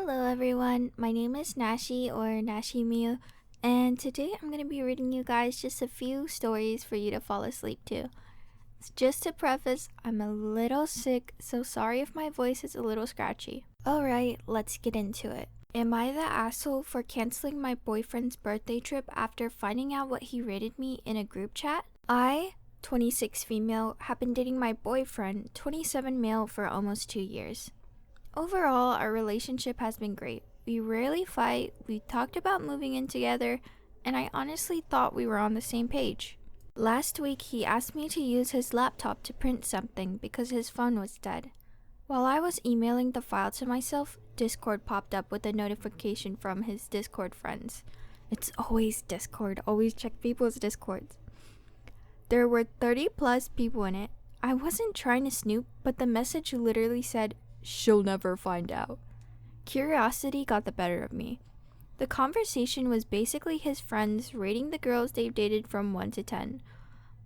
Hello everyone, my name is Nashi or Nashi Miu, and today I'm going to be reading you guys just a few stories for you to fall asleep to. Just to preface, I'm a little sick, so sorry if my voice is a little scratchy. Alright, let's get into it. Am I the asshole for canceling my boyfriend's birthday trip after finding out what he rated me in a group chat? I, 26 female, have been dating my boyfriend, 27 male, for almost 2 years. Overall, our relationship has been great. We rarely fight, we talked about moving in together, and I honestly thought we were on the same page. Last week, he asked me to use his laptop to print something because his phone was dead. While I was emailing the file to myself, Discord popped up with a notification from his Discord friends. It's always Discord, always check people's Discords. There were 30 plus people in it. I wasn't trying to snoop, but the message literally said, "She'll never find out." Curiosity got the better of me. The conversation was basically his friends rating the girls they've dated from 1 to 10.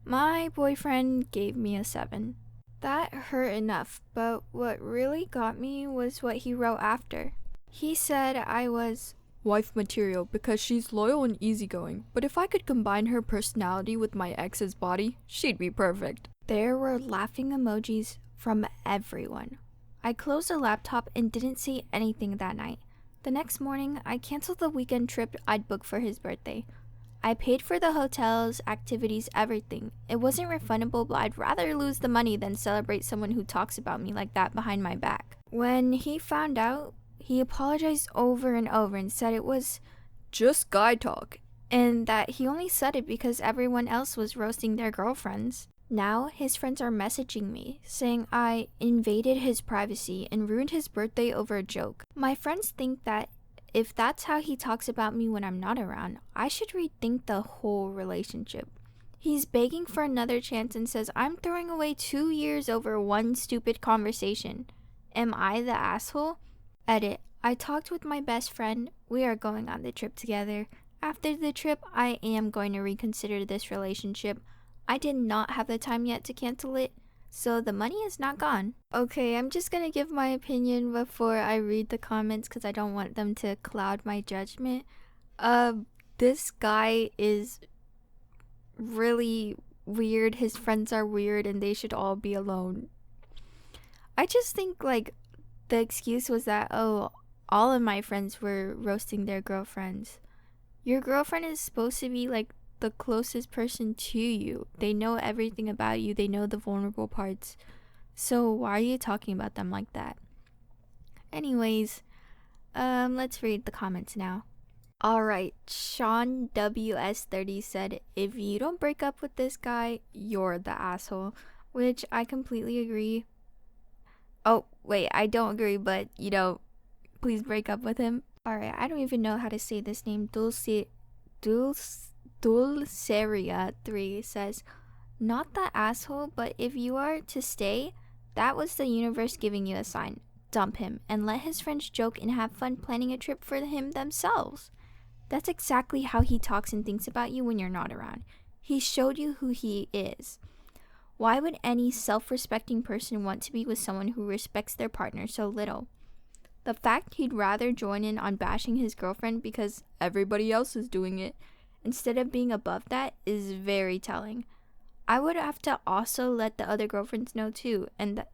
My boyfriend gave me a 7. That hurt enough, but what really got me was what he wrote after. He said I was wife material because she's loyal and easygoing, but if I could combine her personality with my ex's body, she'd be perfect. There were laughing emojis from everyone. I closed the laptop and didn't see anything that night. The next morning, I canceled the weekend trip I'd booked for his birthday. I paid for the hotels, activities, everything. It wasn't refundable, but I'd rather lose the money than celebrate someone who talks about me like that behind my back. When he found out, he apologized over and over and said it was just guy talk, and that he only said it because everyone else was roasting their girlfriends. Now, his friends are messaging me, saying I invaded his privacy and ruined his birthday over a joke. My friends think that if that's how he talks about me when I'm not around, I should rethink the whole relationship. He's begging for another chance and says I'm throwing away 2 years over one stupid conversation. Am I the asshole? Edit. I talked with my best friend. We are going on the trip together. After the trip, I am going to reconsider this relationship. I did not have the time yet to cancel it, so the money is not gone. Okay, I'm just gonna give my opinion before I read the comments because I don't want them to cloud my judgment. This guy is really weird. His friends are weird and they should all be alone. I just think the excuse was that, oh, all of my friends were roasting their girlfriends. Your girlfriend is supposed to be the closest person to you. They know everything about you. They know the vulnerable parts. So why are you talking about them like that? Anyways, let's read the comments now. Alright, Sean WS30 said, if you don't break up with this guy, you're the asshole. Which I completely agree. Oh, wait, I don't agree, but, please break up with him. Alright, I don't even know how to say this name. Dulceria 3 says, not the asshole, but if you are to stay, that was the universe giving you a sign. Dump him and let his friends joke and have fun planning a trip for him themselves. That's exactly how he talks and thinks about you when you're not around. He showed you who he is. Why would any self-respecting person want to be with someone who respects their partner so little? The fact he'd rather join in on bashing his girlfriend because everybody else is doing it instead of being above that is very telling. I would have to also let the other girlfriends know too, and that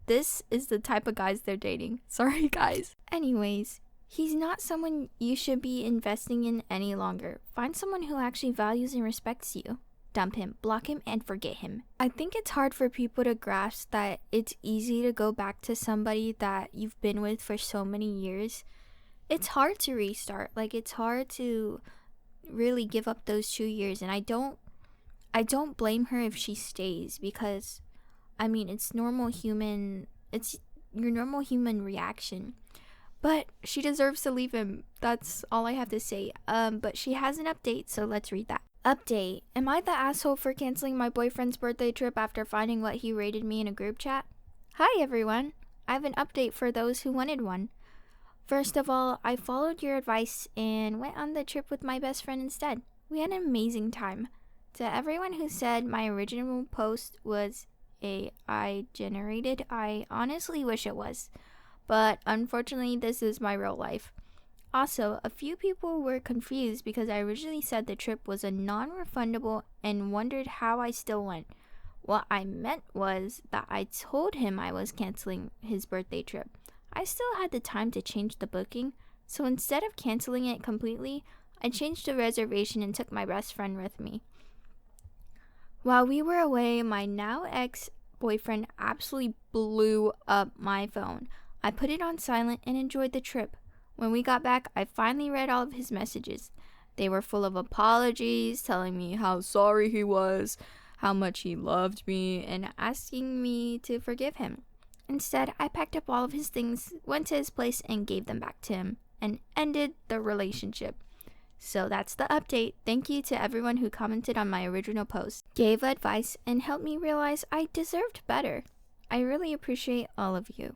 this is the type of guys they're dating. Sorry guys. Anyways, he's not someone you should be investing in any longer. Find someone who actually values and respects you. Dump him, block him, and forget him. I think it's hard for people to grasp that it's easy to go back to somebody that you've been with for so many years. It's hard to restart. It's hard to really give up those 2 years, and I don't blame her if she stays because it's your normal human reaction, but she deserves to leave him. That's all I have to say. But she has an update, so let's read that. Update. Am I the asshole for canceling my boyfriend's birthday trip after finding what he rated me in a group chat? Hi everyone, I have an update for those who wanted one. First of all, I followed your advice and went on the trip with my best friend instead. We had an amazing time. To everyone who said my original post was AI generated, I honestly wish it was. but unfortunately, this is my real life. Also, a few people were confused because I originally said the trip was a non-refundable and wondered how I still went. What I meant was that I told him I was canceling his birthday trip. I still had the time to change the booking, so instead of canceling it completely, I changed the reservation and took my best friend with me. While we were away, my now ex-boyfriend absolutely blew up my phone. I put it on silent and enjoyed the trip. When we got back, I finally read all of his messages. They were full of apologies, telling me how sorry he was, how much he loved me, and asking me to forgive him. Instead, I packed up all of his things, went to his place, and gave them back to him, and ended the relationship. So that's the update. Thank you to everyone who commented on my original post, gave advice, and helped me realize I deserved better. I really appreciate all of you.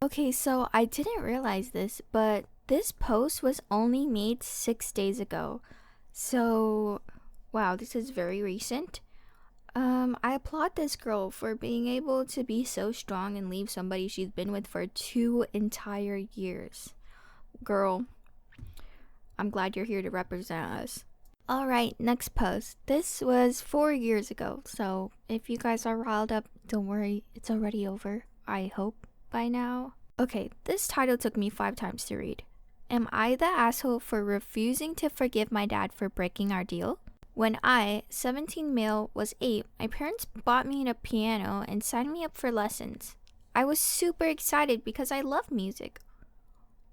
Okay, so I didn't realize this, but this post was only made 6 days ago. So, wow, this is very recent. I applaud this girl for being able to be so strong and leave somebody she's been with for 2 entire years. Girl, I'm glad you're here to represent us. Alright, next post. This was 4 years ago, so if you guys are riled up, don't worry, it's already over. I hope by now. Okay, this title took me 5 times to read. Am I the asshole for refusing to forgive my dad for breaking our deal? When I, 17 male, was 8, my parents bought me a piano and signed me up for lessons. I was super excited because I love music.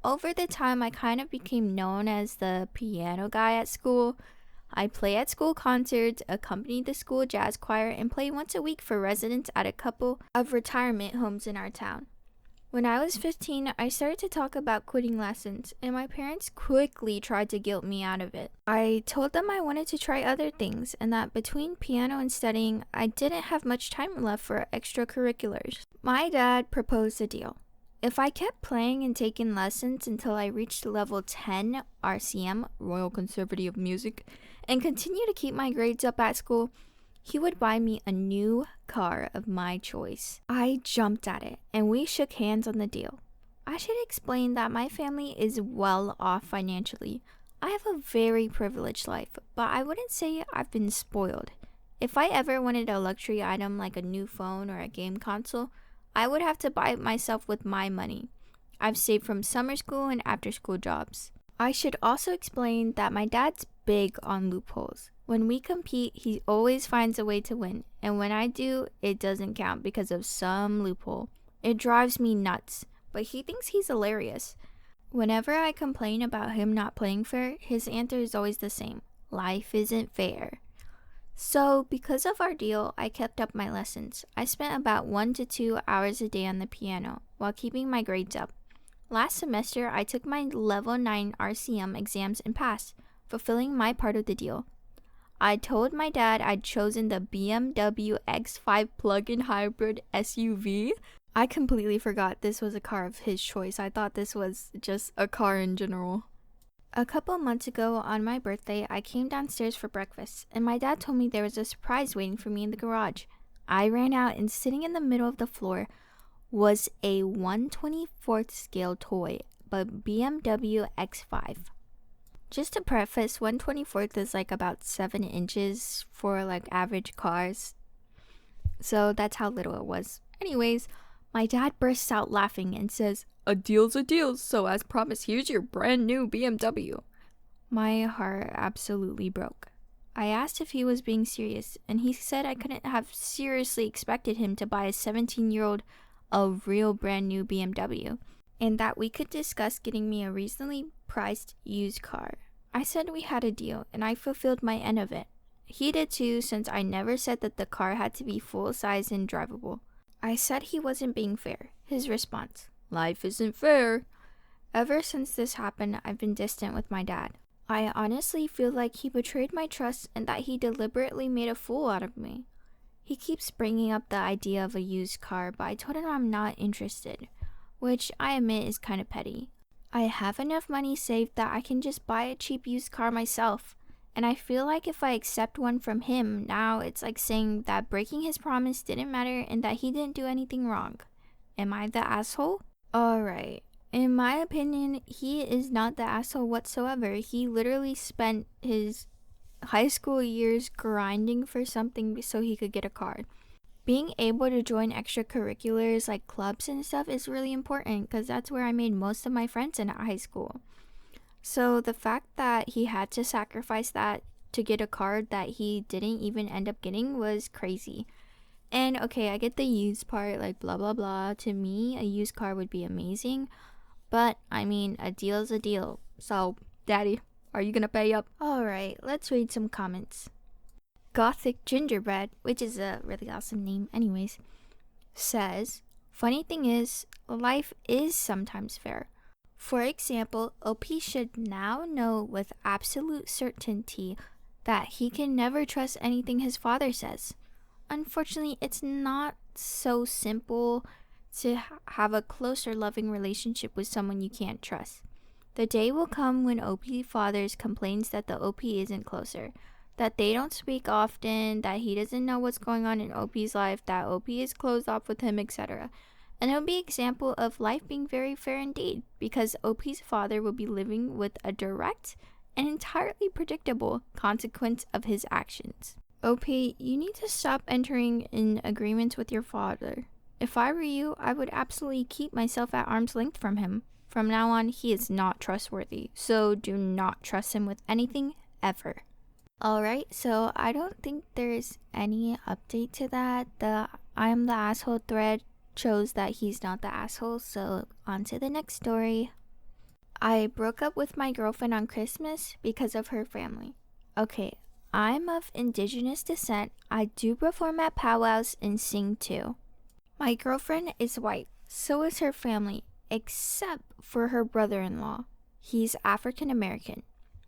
Over the time, I kind of became known as the piano guy at school. I play at school concerts, accompany the school jazz choir, and play once a week for residents at a couple of retirement homes in our town. When I was 15, I started to talk about quitting lessons, and my parents quickly tried to guilt me out of it. I told them I wanted to try other things, and that between piano and studying, I didn't have much time left for extracurriculars. My dad proposed a deal. If I kept playing and taking lessons until I reached level 10 RCM, Royal Conservative Music, and continued to keep my grades up at school, he would buy me a new car of my choice. I jumped at it, and we shook hands on the deal. I should explain that my family is well off financially. I have a very privileged life, but I wouldn't say I've been spoiled. If I ever wanted a luxury item like a new phone or a game console, I would have to buy it myself with my money. I've saved from summer school and after-school jobs. I should also explain that my dad's big on loopholes. When we compete, he always finds a way to win, and when I do, it doesn't count because of some loophole. It drives me nuts, but he thinks he's hilarious. Whenever I complain about him not playing fair, his answer is always the same. Life isn't fair. So, because of our deal, I kept up my lessons. I spent about 1 to 2 hours a day on the piano, while keeping my grades up. Last semester, I took my level 9 RCM exams and passed, fulfilling my part of the deal. I told my dad I'd chosen the BMW X5 plug-in hybrid SUV. I completely forgot this was a car of his choice. I thought this was just a car in general. A couple months ago on my birthday, I came downstairs for breakfast, and my dad told me there was a surprise waiting for me in the garage. I ran out, and sitting in the middle of the floor was a 1/24th scale toy, but BMW X5. Just to preface, 1/24th is like about 7 inches for like average cars. So that's how little it was. Anyways, my dad bursts out laughing and says, "A deal's a deal, so as promised, here's your brand new BMW." My heart absolutely broke. I asked if he was being serious, and he said I couldn't have seriously expected him to buy a 17-year-old a real brand new BMW, and that we could discuss getting me a reasonably priced used car. I said we had a deal, and I fulfilled my end of it. He did too, since I never said that the car had to be full-size and drivable. I said he wasn't being fair. His response, "Life isn't fair." Ever since this happened, I've been distant with my dad. I honestly feel like he betrayed my trust and that he deliberately made a fool out of me. He keeps bringing up the idea of a used car, but I told him I'm not interested, which I admit is kind of petty. I have enough money saved that I can just buy a cheap used car myself, and I feel like if I accept one from him now, it's like saying that breaking his promise didn't matter and that he didn't do anything wrong. Am I the asshole? Alright. In my opinion, he is not the asshole whatsoever. He literally spent his high school years grinding for something so he could get a car. Being able to join extracurriculars like clubs and stuff is really important because that's where I made most of my friends in high school. So the fact that he had to sacrifice that to get a car that he didn't even end up getting was crazy. And okay, I get the used part, like blah blah blah. To me, a used car would be amazing. But I mean, a deal's a deal. So, Daddy, are you gonna pay up? Alright, let's read some comments. Gothic Gingerbread, which is a really awesome name, anyways, says, funny thing is, life is sometimes fair. For example, OP should now know with absolute certainty that he can never trust anything his father says. Unfortunately, it's not so simple to have a close or loving relationship with someone you can't trust. The day will come when OP fathers complains that the OP isn't closer, that they don't speak often, that he doesn't know what's going on in OP's life, that OP is closed off with him, etc. And it'll be an example of life being very fair indeed, because OP's father will be living with a direct and entirely predictable consequence of his actions. OP, you need to stop entering in agreements with your father. If I were you, I would absolutely keep myself at arm's length from him. From now on, he is not trustworthy, so do not trust him with anything ever. Alright, so I don't think there's any update to that. The I am the asshole thread shows that he's not the asshole, so on to the next story. I broke up with my girlfriend on Christmas because of her family. Okay, I'm of indigenous descent. I do perform at powwows and sing too. My girlfriend is white, so is her family, except for her brother-in-law. He's African American.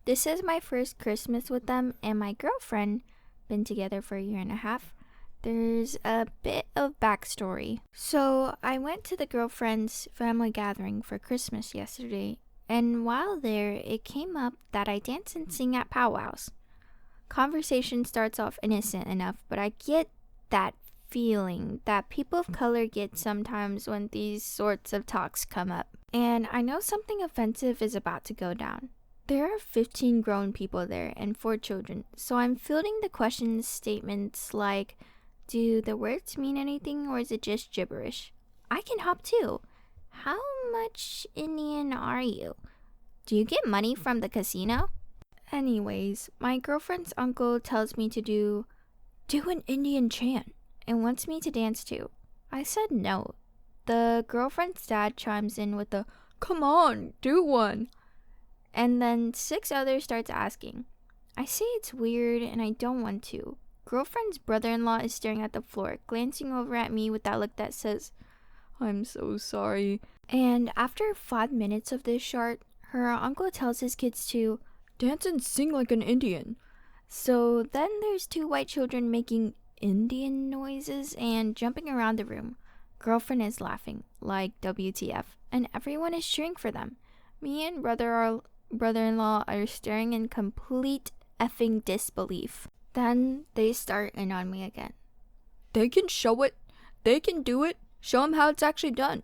This is my first Christmas with them and my girlfriend, been together for a year and a half. There's a bit of backstory. So I went to the girlfriend's family gathering for Christmas yesterday, and while there, it came up that I dance and sing at powwows. Conversation starts off innocent enough, but I get that feeling that people of color get sometimes when these sorts of talks come up. And I know something offensive is about to go down. There are 15 grown people there and 4 children, so I'm fielding the questions statements like, do the words mean anything or is it just gibberish? I can hop too. How much Indian are you? Do you get money from the casino? Anyways, my girlfriend's uncle tells me to do an Indian chant and wants me to dance too. I said no. The girlfriend's dad chimes in with the, come on, do one. And then 6 others starts asking. I say it's weird and I don't want to. Girlfriend's brother-in-law is staring at the floor, glancing over at me with that look that says, I'm so sorry. And after 5 minutes of this chart, her uncle tells his kids to dance and sing like an Indian. So then there's 2 white children making Indian noises and jumping around the room. Girlfriend is laughing, like WTF, and everyone is cheering for them. Me and brother-in-law are staring in complete effing disbelief. Then they start in on me again. They can show it. They can do it. Show them how it's actually done.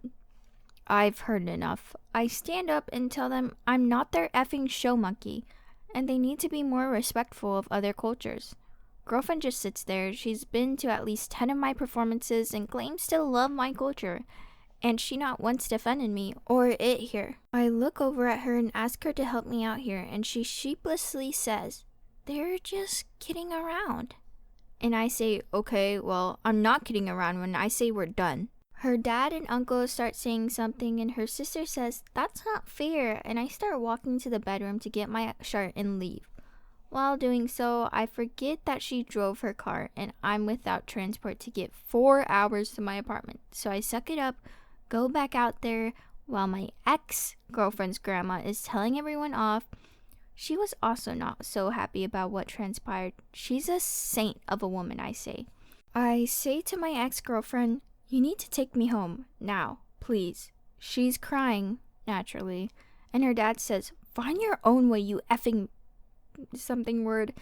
I've heard enough. I stand up and tell them I'm not their effing show monkey, and they need to be more respectful of other cultures. Girlfriend just sits there. She's been to at least 10 of my performances and claims to love my culture, and she not once defended me or it here. I look over at her and ask her to help me out here, and she sheepishly says, they're just kidding around. And I say, okay, well, I'm not kidding around when I say we're done. Her dad and uncle start saying something, and her sister says, that's not fair, and I start walking to the bedroom to get my shirt and leave. While doing so, I forget that she drove her car, and I'm without transport to get 4 hours to my apartment. So I suck it up, go back out there, while my ex-girlfriend's grandma is telling everyone off. She was also not so happy about what transpired. She's a saint of a woman, I say. I say to my ex-girlfriend, you need to take me home, now, please. She's crying, naturally, and her dad says, find your own way, you effing something word.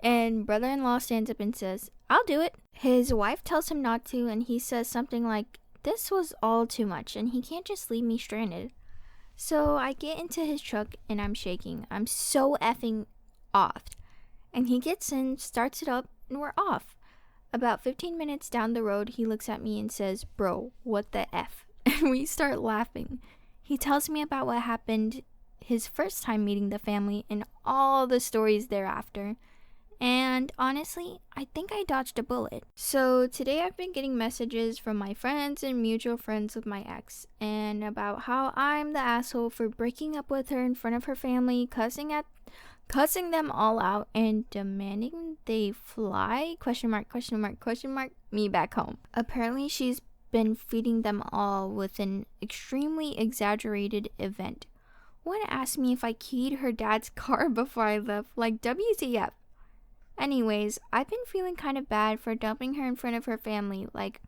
And brother-in-law stands up and says, I'll do it. His wife tells him not to, and he says something like, this was all too much and he can't just leave me stranded. So I get into his truck and I'm shaking. I'm so effing off. And he gets in, starts it up, and we're off. About 15 minutes down the road, he looks at me and says, "Bro, what the F?" And we start laughing. He tells me about what happened his first time meeting the family and all the stories thereafter. And honestly, I think I dodged a bullet. So today I've been getting messages from my friends and mutual friends with my ex, and about how I'm the asshole for breaking up with her in front of her family, cussing them all out, and demanding they fly me back home. Apparently she's been feeding them all with an extremely exaggerated event. One asked me if I keyed her dad's car before I left, like WTF. Anyways, I've been feeling kind of bad for dumping her in front of her family. Like,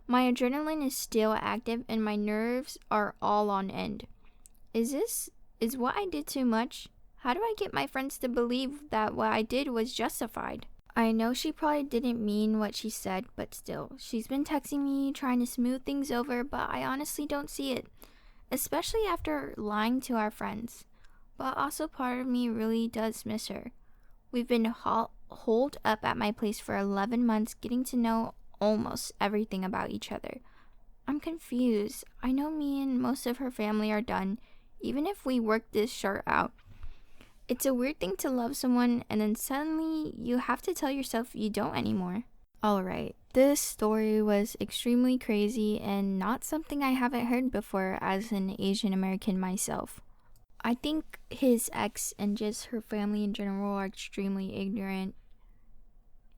my adrenaline is still active and my nerves are all on end. Is what I did too much? How do I get my friends to believe that what I did was justified? I know she probably didn't mean what she said, but still, she's been texting me, trying to smooth things over, but I honestly don't see it. Especially after lying to our friends. But also part of me really does miss her. We've been holed up at my place for 11 months, getting to know almost everything about each other. I'm confused. I know me and most of her family are done, even if we work this short out. It's a weird thing to love someone and then suddenly you have to tell yourself you don't anymore. Alright, this story was extremely crazy and not something I haven't heard before as an Asian American myself. I think his ex and just her family in general are extremely ignorant.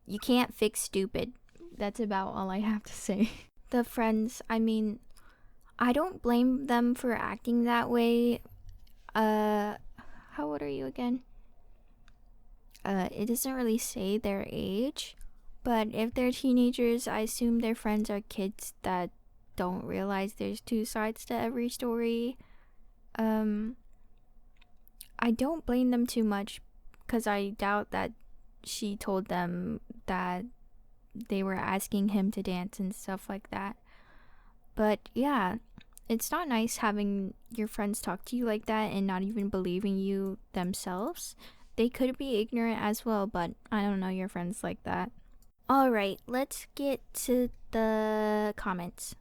You can't fix stupid. That's about all I have to say. The friends, I mean, I don't blame them for acting that way. How old are you again? It doesn't really say their age, but if they're teenagers, I assume their friends are kids that don't realize there's two sides to every story. I don't blame them too much because I doubt that she told them that they were asking him to dance and stuff like that. But yeah, it's not nice having your friends talk to you like that and not even believing you themselves. They could be ignorant as well, but I don't know your friends like that. Alright, let's get to the comments.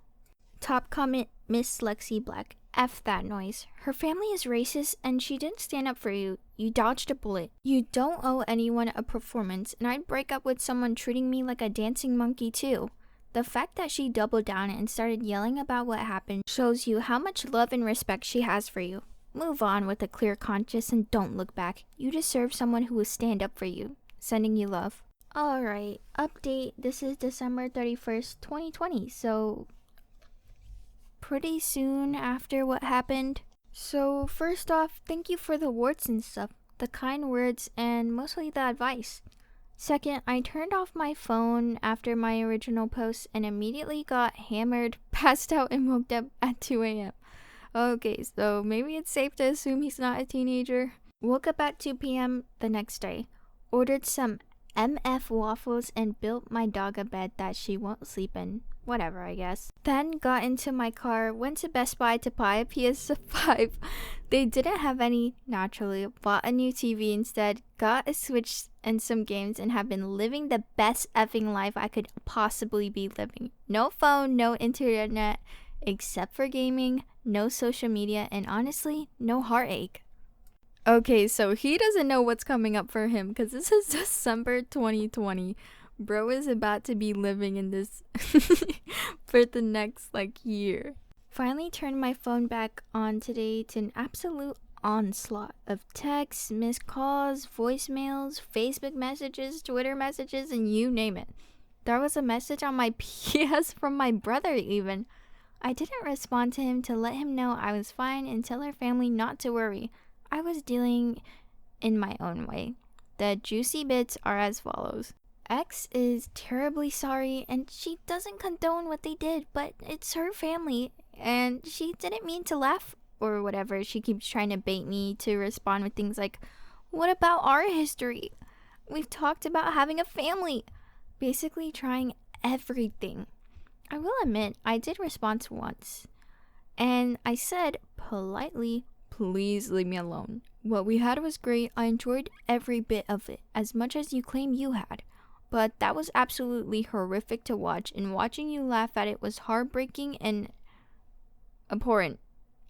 Top comment, Miss Lexi Black. F that noise. Her family is racist and she didn't stand up for you. You dodged a bullet. You don't owe anyone a performance, and I'd break up with someone treating me like a dancing monkey too. The fact that she doubled down and started yelling about what happened shows you how much love and respect she has for you. Move on with a clear conscience and don't look back. You deserve someone who will stand up for you. Sending you love. Alright, update. This is December 31st, 2020, so pretty soon after what happened. So first off, thank you for the warts and stuff, the kind words, and mostly the advice. Second, I turned off my phone after my original post and immediately got hammered, passed out, and woke up at 2 a.m. Okay, so maybe it's safe to assume he's not a teenager. Woke up at 2 p.m. the next day, ordered some MF waffles, and built my dog a bed that she won't sleep in. Whatever, I guess. Then got into my car, went to Best Buy to buy a PS5. They didn't have any, naturally. Bought a new TV instead, got a Switch and some games, and have been living the best effing life I could possibly be living. No phone, no internet, except for gaming, no social media, and honestly, no heartache. Okay, so he doesn't know what's coming up for him because this is December 2020. Bro is about to be living in this for the next year. Finally turned my phone back on today to an absolute onslaught of texts, missed calls, voicemails, Facebook messages, Twitter messages, and you name it. There was a message on my PS from my brother even. I didn't respond to him to let him know I was fine and tell her family not to worry. I was dealing in my own way. The juicy bits are as follows. X is terribly sorry and she doesn't condone what they did, but it's her family and she didn't mean to laugh or whatever. She keeps trying to bait me to respond with things like, what about our history? We've talked about having a family. Basically trying everything. I will admit, I did respond once. And I said politely, please leave me alone. What we had was great. I enjoyed every bit of it, as much as you claim you had. But that was absolutely horrific to watch, and watching you laugh at it was heartbreaking and abhorrent.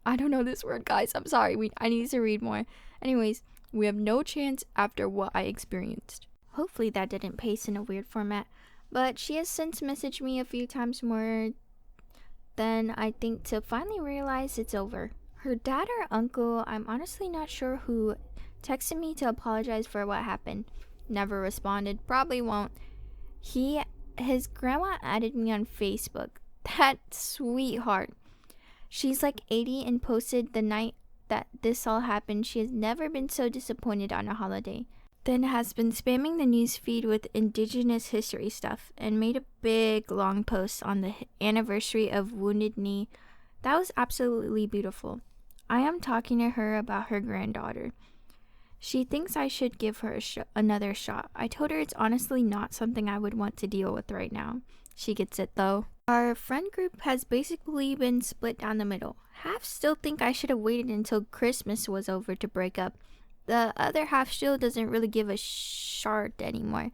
I don't know this word, guys. I'm sorry. I need to read more. Anyways, we have no chance after what I experienced. Hopefully that didn't paste in a weird format. But she has since messaged me a few times more than I think to finally realize it's over. Her dad or uncle, I'm honestly not sure who, texted me to apologize for what happened. Never responded. Probably won't. His grandma added me on Facebook. That sweetheart. She's like 80 and posted the night that this all happened. She has never been so disappointed on a holiday. Then has been spamming the newsfeed with Indigenous history stuff and made a big long post on the anniversary of Wounded Knee. That was absolutely beautiful. I am talking to her about her granddaughter. She thinks I should give her another shot. I told her it's honestly not something I would want to deal with right now. She gets it though. Our friend group has basically been split down the middle. Half still think I should have waited until Christmas was over to break up. The other half still doesn't really give a shart anymore.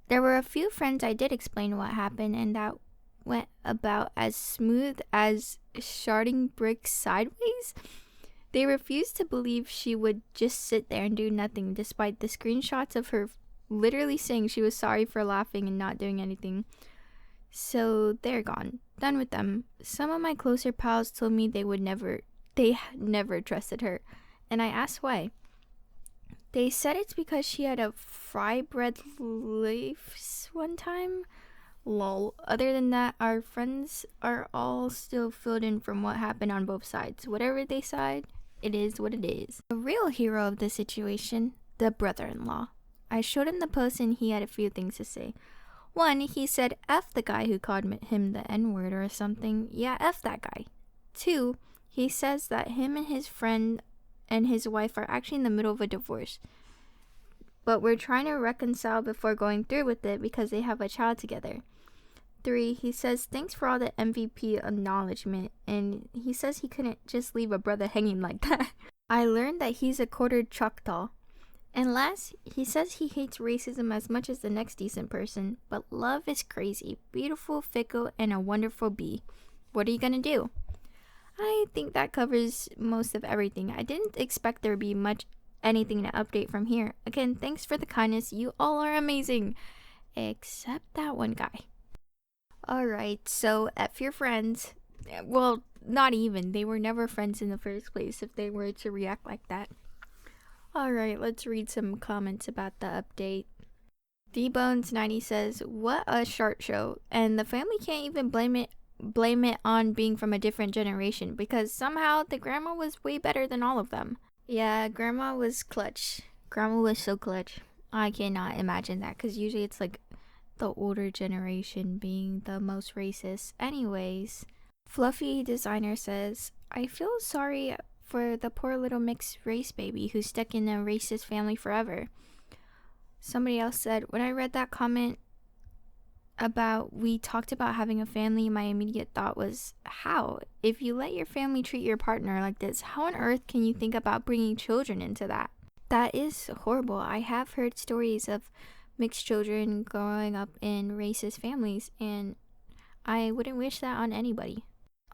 There were a few friends I did explain what happened, and that went about as smooth as sharding bricks sideways. They refused to believe she would just sit there and do nothing, despite the screenshots of her literally saying she was sorry for laughing and not doing anything. So they're gone. Done with them. Some of my closer pals told me they never trusted her. And I asked why. They said it's because she had a fry bread leaves one time. Lol. Other than that, our friends are all still filled in from what happened on both sides. Whatever they side, it is what it is. The real hero of the situation, the brother-in-law. I showed him the post and he had a few things to say. One, he said F the guy who called him the N-word or something. Yeah, F that guy. Two, he says that him and his friend and his wife are actually in the middle of a divorce, but we're trying to reconcile before going through with it because they have a child together. 3, he says thanks for all the MVP acknowledgement, and he says he couldn't just leave a brother hanging like that. I learned that he's a quartered Choctaw. And last, he says he hates racism as much as the next decent person, but love is crazy, beautiful, fickle, and a wonderful bee. What are you gonna do? I think that covers most of everything. I didn't expect there would be anything to update from here. Again, thanks for the kindness. You all are amazing. Except that one guy. Alright, so F your friends. Well, not even. They were never friends in the first place if they were to react like that. Alright, let's read some comments about the update. DBones90 says, what a shart show. And the family can't even blame it on being from a different generation because somehow the grandma was way better than all of them. Yeah, grandma was clutch. Grandma was so clutch. I cannot imagine that because usually it's like the older generation being the most racist. Anyways, Fluffy Designer says, I feel sorry for the poor little mixed race baby who's stuck in a racist family forever. Somebody else said, when I read that comment about we talked about having a family, my immediate thought was, how? If you let your family treat your partner like this, how on earth can you think about bringing children into that? That is horrible. I have heard stories of mixed children growing up in racist families, and I wouldn't wish that on anybody.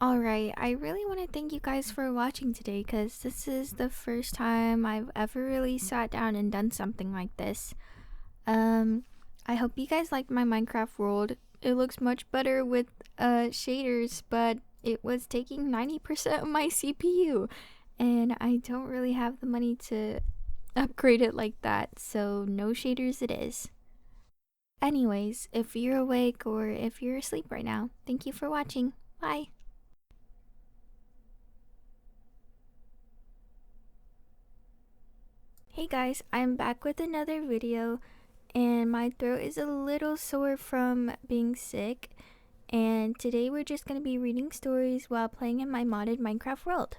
Alright, I really want to thank you guys for watching today because this is the first time I've ever really sat down and done something like this. I hope you guys liked my Minecraft world. It looks much better with shaders, but it was taking 90% of my CPU, and I don't really have the money to upgrade it like that, so no shaders it is. Anyways, if you're awake or if you're asleep right now, thank you for watching. Bye! Hey guys, I'm back with another video. And my throat is a little sore from being sick, and today we're just going to be reading stories while playing in my modded Minecraft world.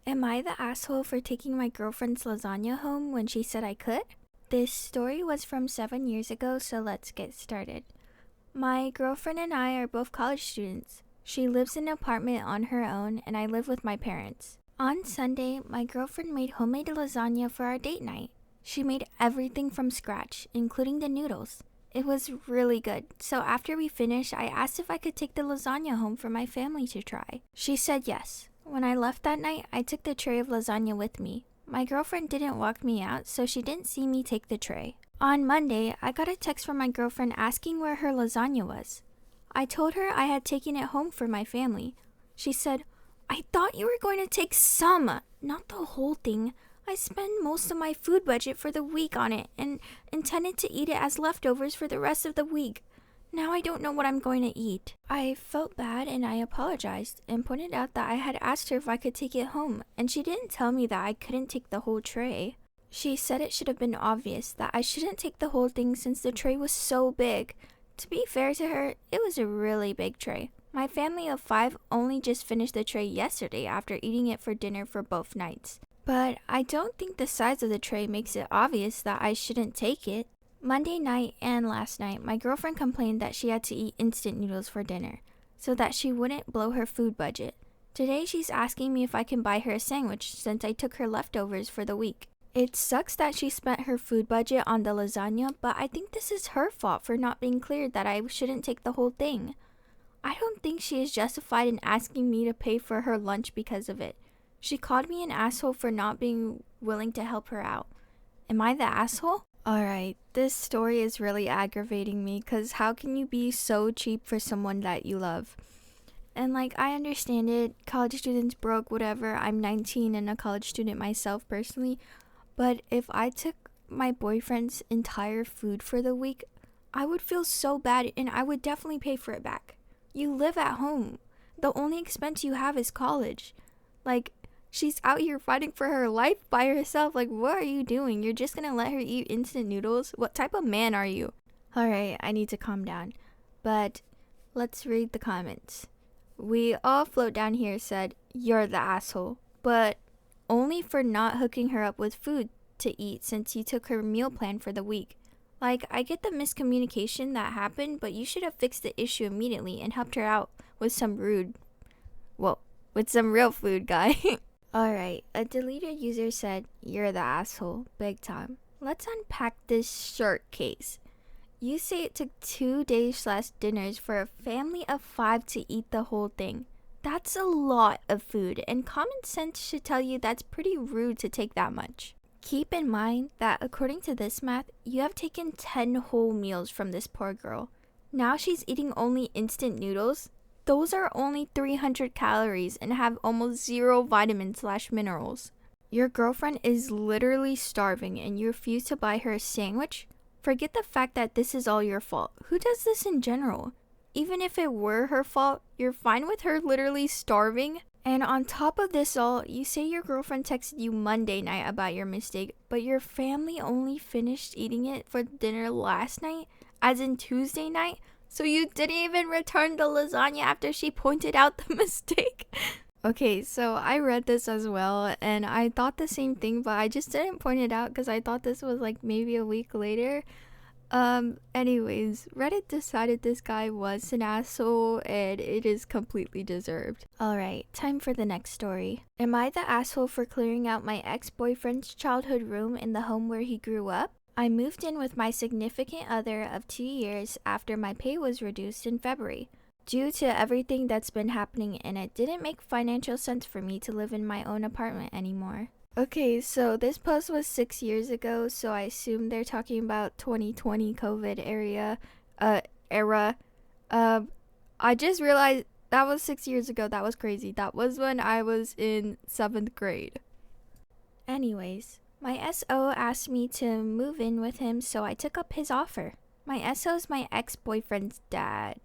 Am I the asshole for taking my girlfriend's lasagna home when she said I could? This story was from 7 years ago, so let's get started. My girlfriend and I are both college students. She lives in an apartment on her own, and I live with my parents. On Sunday, my girlfriend made homemade lasagna for our date night. She made everything from scratch, including the noodles. It was really good, so after we finished, I asked if I could take the lasagna home for my family to try. She said yes. When I left that night, I took the tray of lasagna with me. My girlfriend didn't walk me out, so she didn't see me take the tray. On Monday, I got a text from my girlfriend asking where her lasagna was. I told her I had taken it home for my family. She said, "I thought you were going to take some, not the whole thing. I spent most of my food budget for the week on it and intended to eat it as leftovers for the rest of the week. Now I don't know what I'm going to eat." I felt bad and I apologized and pointed out that I had asked her if I could take it home, and she didn't tell me that I couldn't take the whole tray. She said it should have been obvious that I shouldn't take the whole thing since the tray was so big. To be fair to her, it was a really big tray. My family of 5 only just finished the tray yesterday after eating it for dinner for both nights. But I don't think the size of the tray makes it obvious that I shouldn't take it. Monday night and last night, my girlfriend complained that she had to eat instant noodles for dinner, so that she wouldn't blow her food budget. Today she's asking me if I can buy her a sandwich since I took her leftovers for the week. It sucks that she spent her food budget on the lasagna, but I think this is her fault for not being clear that I shouldn't take the whole thing. I don't think she is justified in asking me to pay for her lunch because of it. She called me an asshole for not being willing to help her out. Am I the asshole? Alright, this story is really aggravating me because how can you be so cheap for someone that you love? And I understand it, college students broke, whatever. I'm 19 and a college student myself personally. But if I took my boyfriend's entire food for the week, I would feel so bad and I would definitely pay for it back. You live at home. The only expense you have is college. She's out here fighting for her life by herself. What are you doing? You're just gonna let her eat instant noodles? What type of man are you? Alright, I need to calm down. But let's read the comments. We all float down here said, "You're the asshole." But only for not hooking her up with food to eat since you took her meal plan for the week. I get the miscommunication that happened, but you should have fixed the issue immediately and helped her out with some with some real food, guy. Alright, a deleted user said, "You're the asshole, big time." Let's unpack this short case. You say it took 2 days/dinners for a family of 5 to eat the whole thing. That's a lot of food, and common sense should tell you that's pretty rude to take that much. Keep in mind that according to this math, you have taken 10 whole meals from this poor girl. Now she's eating only instant noodles. Those are only 300 calories and have almost 0 vitamins/minerals. Your girlfriend is literally starving and you refuse to buy her a sandwich? Forget the fact that this is all your fault. Who does this in general? Even if it were her fault, you're fine with her literally starving? And on top of this all, you say your girlfriend texted you Monday night about your mistake, but your family only finished eating it for dinner last night, as in Tuesday night? So you didn't even return the lasagna after she pointed out the mistake? Okay, so I read this as well, and I thought the same thing, but I just didn't point it out because I thought this was maybe a week later. Anyways, Reddit decided this guy was an asshole and it is completely deserved. Alright, time for the next story. Am I the asshole for clearing out my ex-boyfriend's childhood room in the home where he grew up? I moved in with my significant other of 2 years after my pay was reduced in February. Due to everything that's been happening, and it didn't make financial sense for me to live in my own apartment anymore. Okay, so this post was 6 years ago, so I assume they're talking about 2020 COVID era. I just realized that was 6 years ago. That was crazy. That was when I was in 7th grade. Anyways, my SO asked me to move in with him, so I took up his offer. My SO's my ex-boyfriend's dad.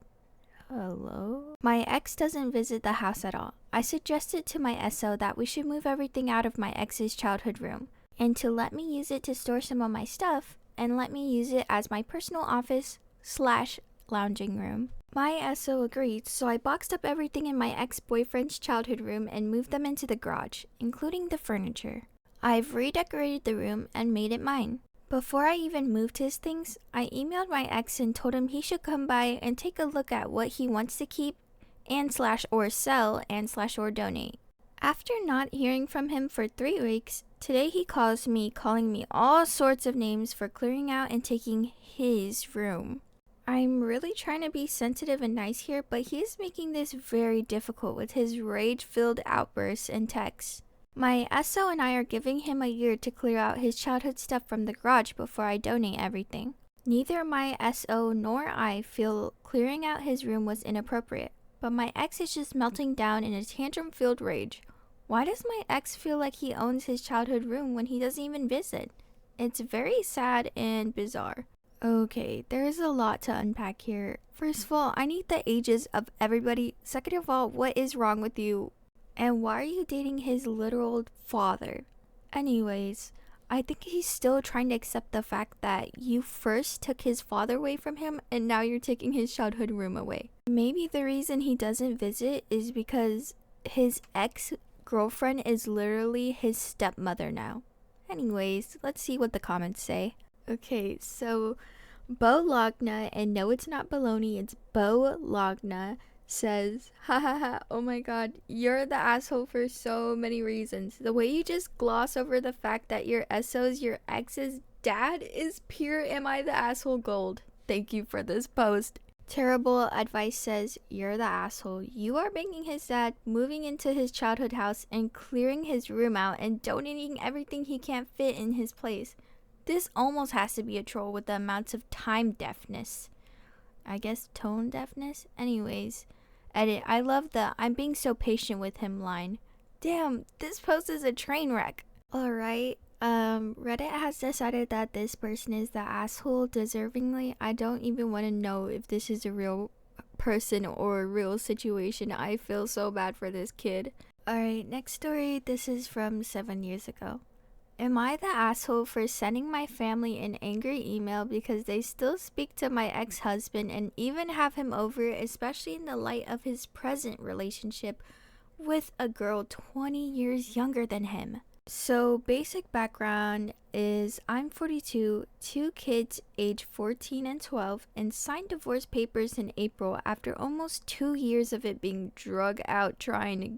Hello? My ex doesn't visit the house at all. I suggested to my SO that we should move everything out of my ex's childhood room, and to let me use it to store some of my stuff, and let me use it as my personal office/lounging room. My SO agreed, so I boxed up everything in my ex-boyfriend's childhood room and moved them into the garage, including the furniture. I've redecorated the room and made it mine. Before I even moved his things, I emailed my ex and told him he should come by and take a look at what he wants to keep and slash or sell and slash or donate. After not hearing from him for 3 weeks, today he calls me calling me all sorts of names for clearing out and taking his room. I'm really trying to be sensitive and nice here, but he is making this very difficult with his rage-filled outbursts and texts. My SO and I are giving him a year to clear out his childhood stuff from the garage before I donate everything. Neither my SO nor I feel clearing out his room was inappropriate, but my ex is just melting down in a tantrum-filled rage. Why does my ex feel like he owns his childhood room when he doesn't even visit? It's very sad and bizarre. Okay, there's a lot to unpack here. First of all, I need the ages of everybody. Second of all, what is wrong with you? And why are you dating his literal father? Anyways, I think he's still trying to accept the fact that you first took his father away from him and now you're taking his childhood room away. Maybe the reason he doesn't visit is because his ex-girlfriend is literally his stepmother now. Anyways, let's see what the comments say. Okay, so Bo Logna, and no, it's not baloney, it's Bo Logna, says, hahaha, oh my god, you're the asshole for so many reasons. The way you just gloss over the fact that your SO's your ex's dad is pure am I the asshole gold. Thank you for this post. Terrible advice says, you're the asshole. You are banging his dad, moving into his childhood house, and clearing his room out and donating everything he can't fit in his place. This almost has to be a troll with the amounts of time deafness. I guess tone deafness? Anyways, edit, I love the I'm being so patient with him line. Damn, this post is a train wreck. Alright, Reddit has decided that this person is the asshole deservingly. I don't even want to know if this is a real person or a real situation. I feel so bad for this kid. Alright, next story. This is from 7 years ago. Am I the asshole for sending my family an angry email because they still speak to my ex-husband and even have him over, especially in the light of his present relationship with a girl 20 years younger than him? So basic background is I'm 42, 2 kids age 14 and 12, and signed divorce papers in April after almost 2 years of it being drug out trying to...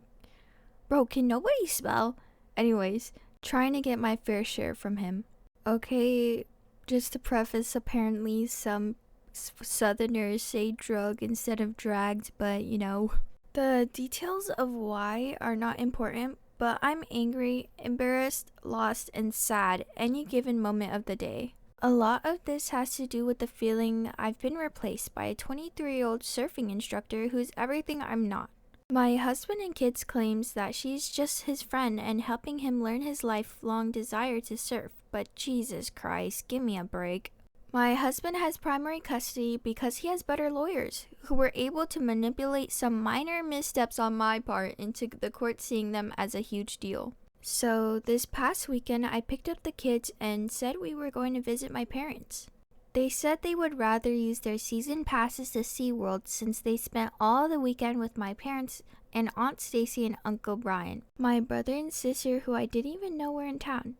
Bro, can nobody spell? Anyways, trying to get my fair share from him. Okay, just to preface, apparently some southerners say drug instead of dragged, but you know. The details of why are not important, but I'm angry, embarrassed, lost, and sad any given moment of the day. A lot of this has to do with the feeling I've been replaced by a 23-year-old surfing instructor who's everything I'm not. My husband and kids claims that she's just his friend and helping him learn his lifelong desire to surf, but Jesus Christ, give me a break. My husband has primary custody because he has better lawyers who were able to manipulate some minor missteps on my part into the court seeing them as a huge deal. So this past weekend I picked up the kids and said we were going to visit my parents. They said they would rather use their season passes to SeaWorld since they spent all the weekend with my parents and Aunt Stacy and Uncle Brian, my brother and sister who I didn't even know were in town.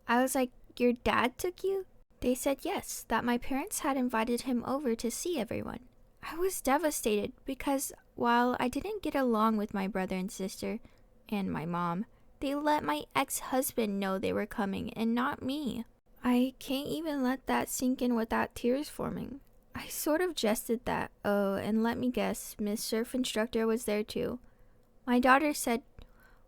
I was like, your dad took you? They said yes, that my parents had invited him over to see everyone. I was devastated because while I didn't get along with my brother and sister and my mom, they let my ex-husband know they were coming and not me. I can't even let that sink in without tears forming. I sort of jested that, oh, and let me guess, Miss Surf Instructor was there too. My daughter said,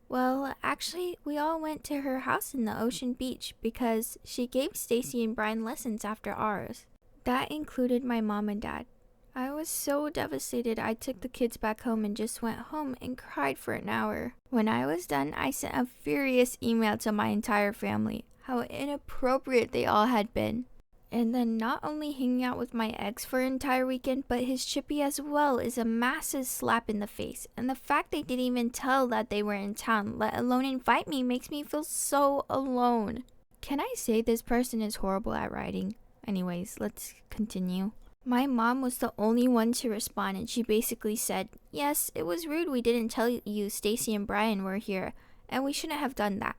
well, actually, we all went to her house in the Ocean Beach because she gave Stacy and Brian lessons after ours. That included my mom and dad. I was so devastated I took the kids back home and just went home and cried for an hour. When I was done, I sent a furious email to my entire family. How inappropriate they all had been. And then not only hanging out with my ex for an entire weekend, but his chippy as well is a massive slap in the face. And the fact they didn't even tell that they were in town, let alone invite me, makes me feel so alone. Can I say this person is horrible at writing? Anyways, let's continue. My mom was the only one to respond, and she basically said, yes, it was rude we didn't tell you Stacy and Brian were here, and we shouldn't have done that.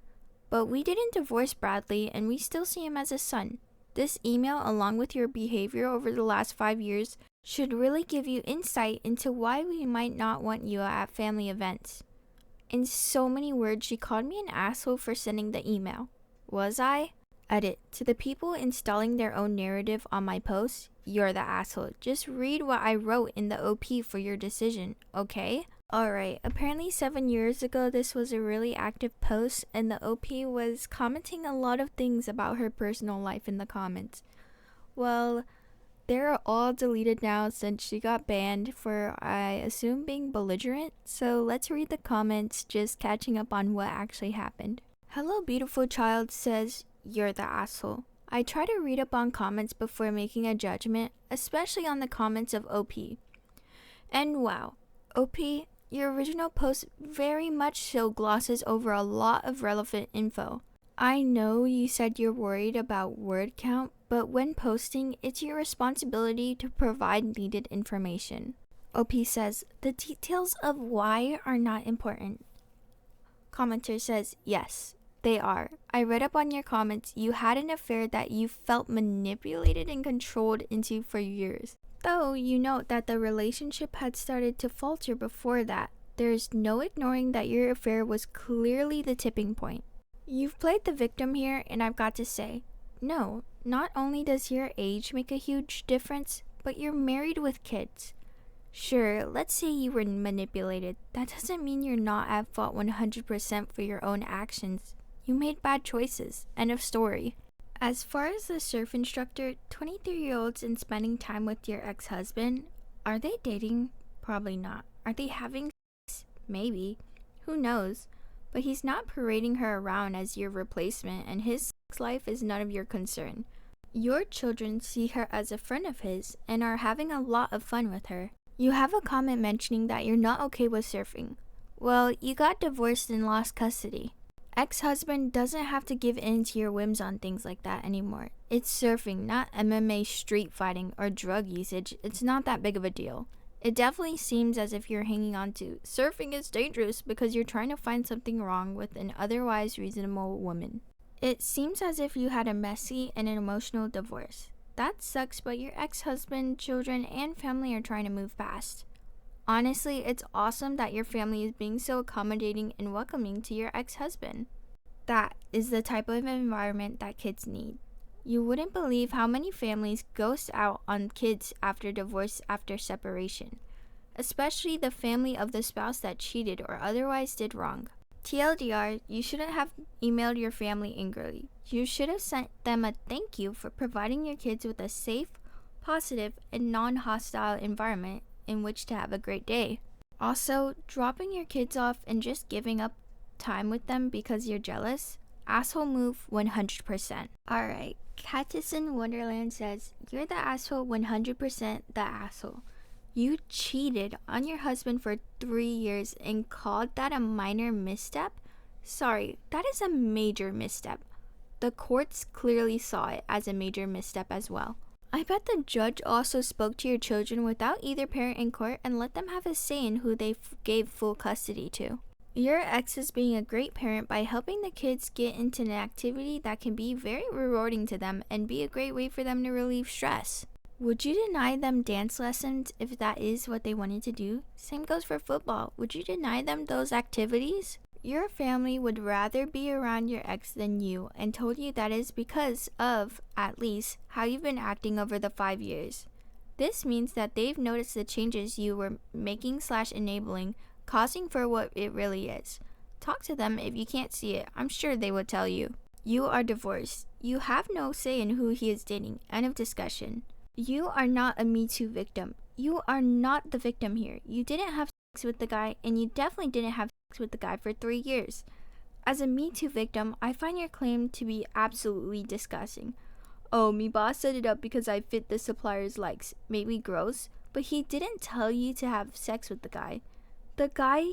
But we didn't divorce Bradley, and we still see him as a son. This email, along with your behavior over the last 5 years, should really give you insight into why we might not want you at family events. In so many words, she called me an asshole for sending the email. Was I? Edit. To the people installing their own narrative on my post, you're the asshole. Just read what I wrote in the OP for your decision, okay? Alright, apparently 7 years ago this was a really active post and the OP was commenting a lot of things about her personal life in the comments. Well, they're all deleted now since she got banned for, I assume, being belligerent. So let's read the comments, just catching up on what actually happened. Hello Beautiful Child says, you're the asshole. I try to read up on comments before making a judgment, especially on the comments of OP. And wow, OP, your original post very much so glosses over a lot of relevant info. I know you said you're worried about word count, but when posting, it's your responsibility to provide needed information. OP says, the details of why are not important. Commenter says, yes, they are. I read up on your comments. You had an affair that you felt manipulated and controlled into for years. Though you note that the relationship had started to falter before that, there's no ignoring that your affair was clearly the tipping point. You've played the victim here, and I've got to say, no, not only does your age make a huge difference, but you're married with kids. Sure, let's say you were manipulated. That doesn't mean you're not at fault 100% for your own actions. You made bad choices. End of story. As far as the surf instructor, 23-year-olds and spending time with your ex-husband, are they dating? Probably not. Are they having sex? Maybe. Who knows? But he's not parading her around as your replacement, and his sex life is none of your concern. Your children see her as a friend of his and are having a lot of fun with her. You have a comment mentioning that you're not okay with surfing. Well, you got divorced and lost custody. Ex-husband doesn't have to give in to your whims on things like that anymore. It's surfing, not MMA, street fighting, or drug usage. It's not that big of a deal. It definitely seems as if you're hanging on to surfing is dangerous because you're trying to find something wrong with an otherwise reasonable woman. It seems as if you had a messy and an emotional divorce. That sucks, but your ex-husband, children, and family are trying to move past. Honestly, it's awesome that your family is being so accommodating and welcoming to your ex-husband. That is the type of environment that kids need. You wouldn't believe how many families ghost out on kids after divorce after separation, especially the family of the spouse that cheated or otherwise did wrong. TLDR, you shouldn't have emailed your family angrily. You should have sent them a thank you for providing your kids with a safe, positive, and non-hostile environment in which to have a great day. Also, dropping your kids off and just giving up time with them because you're jealous? Asshole move 100%. Alright, Cattison Wonderland says, you're the asshole 100% the asshole. You cheated on your husband for 3 years and called that a minor misstep? Sorry, that is a major misstep. The courts clearly saw it as a major misstep as well. I bet the judge also spoke to your children without either parent in court and let them have a say in who they gave full custody to. Your ex is being a great parent by helping the kids get into an activity that can be very rewarding to them and be a great way for them to relieve stress. Would you deny them dance lessons if that is what they wanted to do? Same goes for football. Would you deny them those activities? Your family would rather be around your ex than you and told you that is because of, at least, how you've been acting over the 5 years. This means that they've noticed the changes you were making/enabling, causing for what it really is. Talk to them if you can't see it. I'm sure they would tell you. You are divorced. You have no say in who he is dating. End of discussion. You are not a Me Too victim. You are not the victim here. You didn't have sex with the guy, and you definitely didn't have sex with the guy for 3 years. As a Me Too victim, I find your claim to be absolutely disgusting. Oh, me boss set it up because I fit the supplier's likes. Maybe gross, but he didn't tell you to have sex with the guy. The guy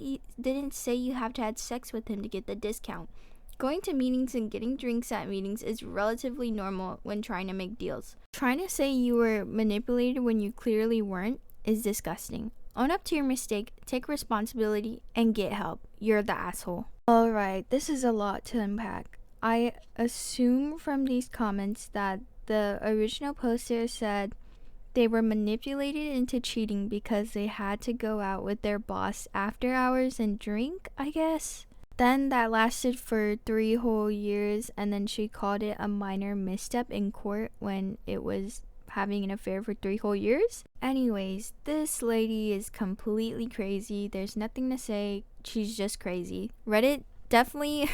didn't say you have to have sex with him to get the discount. Going to meetings and getting drinks at meetings is relatively normal when trying to make deals. Trying to say you were manipulated when you clearly weren't is disgusting. Own up to your mistake, take responsibility, and get help. You're the asshole. Alright, this is a lot to unpack. I assume from these comments that The original poster said they were manipulated into cheating because they had to go out with their boss after hours and drink, I guess. Then that lasted for 3 whole years, and then she called it a minor misstep in court when it was having an affair for 3 whole years. Anyways, this lady is completely crazy. There's nothing to say. She's just crazy. Reddit definitely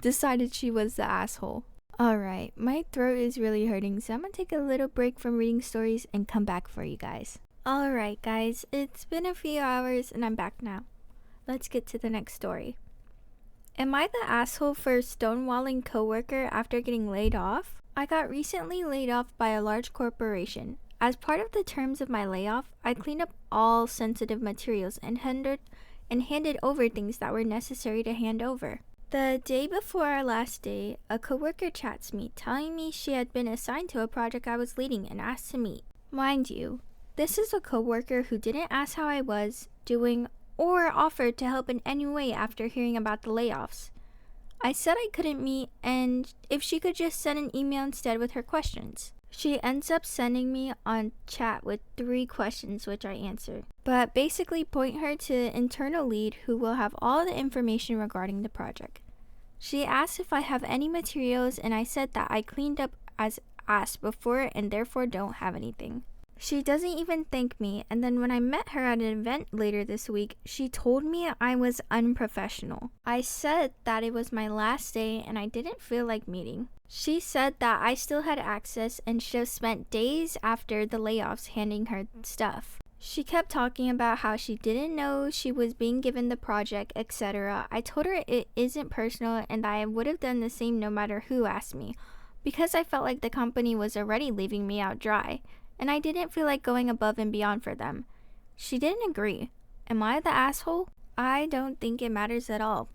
decided she was the asshole. Alright, my throat is really hurting, so I'm gonna take a little break from reading stories and come back for you guys. Alright guys, it's been a few hours and I'm back now. Let's get to the next story. Am I the asshole for stonewalling coworker after getting laid off? I got recently laid off by a large corporation. As part of the terms of my layoff, I cleaned up all sensitive materials and handed over things that were necessary to hand over. The day before our last day, a coworker chats me, telling me she had been assigned to a project I was leading and asked to meet. Mind you, this is a coworker who didn't ask how I was doing or offered to help in any way after hearing about the layoffs. I said I couldn't meet and if she could just send an email instead with her questions. She ends up sending me on chat with 3 questions which I answered, but basically point her to the internal lead who will have all the information regarding the project. She asked if I have any materials and I said that I cleaned up as asked before and therefore don't have anything. She doesn't even thank me, and then when I met her at an event later this week, she told me I was unprofessional. I said that it was my last day and I didn't feel like meeting. She said that I still had access and should have spent days after the layoffs handing her stuff. She kept talking about how she didn't know she was being given the project, etc. I told her it isn't personal and that I would have done the same no matter who asked me, because I felt like the company was already leaving me out dry, and I didn't feel like going above and beyond for them. She didn't agree. Am I the asshole? I don't think it matters at all.